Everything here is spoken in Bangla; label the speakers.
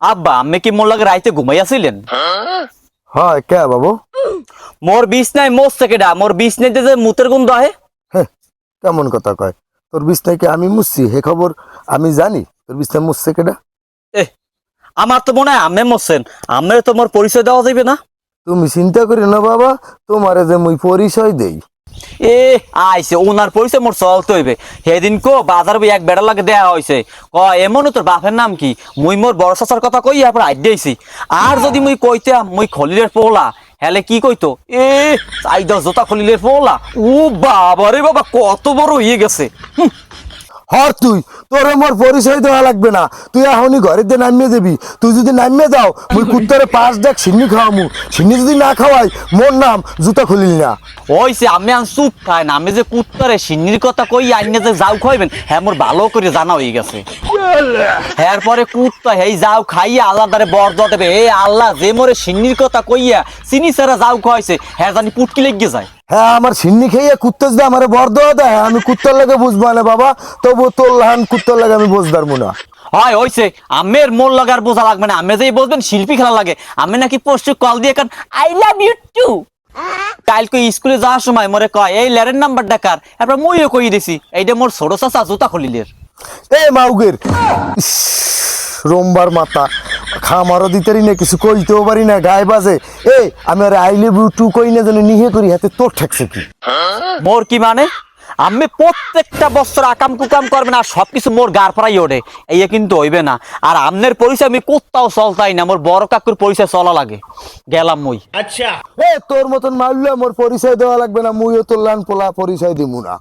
Speaker 1: আব্বা আমি কি মোর লাগে রাইতে ঘুমাইয়াছিলেন?
Speaker 2: হয় কে বাবু?
Speaker 1: মোর বিছনায় মোস থেকে ডা মোর বিছনাইতে যে মুতের গন্ধ আহে।
Speaker 2: হ্যাঁ, কেমন কথা কয়? তোর বিছনায় কি আমি মুছছি হে খবর আমি জানি? তোর বিছনায় মুছছে কেডা?
Speaker 1: এ আমার তো মনে হয় আম্মে মরছেন, আম্মের তো মোর পরিচয় দেওয়া যাইবে না।
Speaker 2: তুমি চিন্তা করি না বাবা, তোমারে যে মুই পরিচয় দেই।
Speaker 1: এ আইছে ওনার পরিচয় মোর চলতে হইবে। সেদিন কো বাজার বই এক বেড়া লাগে দেয়া হয়েছে, ক এমনও তোর বাপের নাম কি? মুই মোর বড় চাচার কথা কই আপনার আইডিয়েছি। আর যদি মুই কইতাম মুই খলিলের পোলা, হেলে কি কইতো? এ চাইদা জোতা খলিলের পোলা। ও বাবা রে বাবা, কত বড় হয়ে গেছে।
Speaker 2: হর তুই, তোরে মোর পরিচয় দেওয়া লাগবে না, তুই এখনই ঘরের দিয়ে নামিয়ে দিবি। তুই যদি নামিয়ে যাও মুই কুত্তরে পাঁচ ডাক সিন্নি খাওয়ামু, সিন্নি যদি না খাওয়াই মোর নাম জুতা খুলিল না।
Speaker 1: ওইছে আমি আন চুপ খায় না, আমি যে কুত্তরে সিন্নির কথা কই আইনে যে যাও খাইবেন হ্যাঁ মোর ভালো করে জানা হয়ে গেছে। এরপরে কুত্তা হেই যাও খাইয়া আল্লাহ দ্বারে বর্দ দেবে। এ আল্লাহ যে মোরে সিন্নির কথা কইয়া চিনি সারা যাও খাইছে হ্যাঁ জানি পুটকি লেগে যায়।
Speaker 2: হ্যাঁ, আমার সিন্নি খেয়ে কুত্তে যদি আমার বর দেওয়া দেয় আমি কুত্তার লাগে বুঝবো না বাবা, তবু তোর লাহান কুত্তার লাগে আমি বুঝতে পারবো না।
Speaker 1: হয় হইছে আমের মোর লাগার বোঝা লাগবে না, আমি যেই বলবেন শিল্পী খেলা লাগে। আমি নাকি পরশু কল দিয়ে কান আই লাভ ইউ টু। কালকে স্কুলে যাওয়ার সময় মোরে কয় এই লেরের নাম্বার ডাকার, এরপর মুইও কই দিছি এইটা মোর ছোট চাচা জুতা খলিলের।
Speaker 2: এ মাউগের ইস, রোমবার মাথা খামারও দিতেরি না, কিছু কইতেও পারি না, গায়ে বাজে। এ আমি আর আই লাভ ইউ টু কই না জানি নিহে করি, হাতে তোর ঠেকছে কি?
Speaker 1: মোর কি মানে? আমি প্রত্যেকটা বছর আকাম কুকাম করবে না, সবকিছু মোর গার পরাই ওঠে, এই কিন্তু হইবে না। আর আমনের পরিচয় আমি কোথাও চলতাই না, মোর বড় কাকুর পরিচয় চলা লাগে। গেলাম মই।
Speaker 2: এ তোর মতন মারলে মোর পরিচয় দেওয়া লাগবে না, মুইও তোর লান পোলা পরিচয় দিমু না।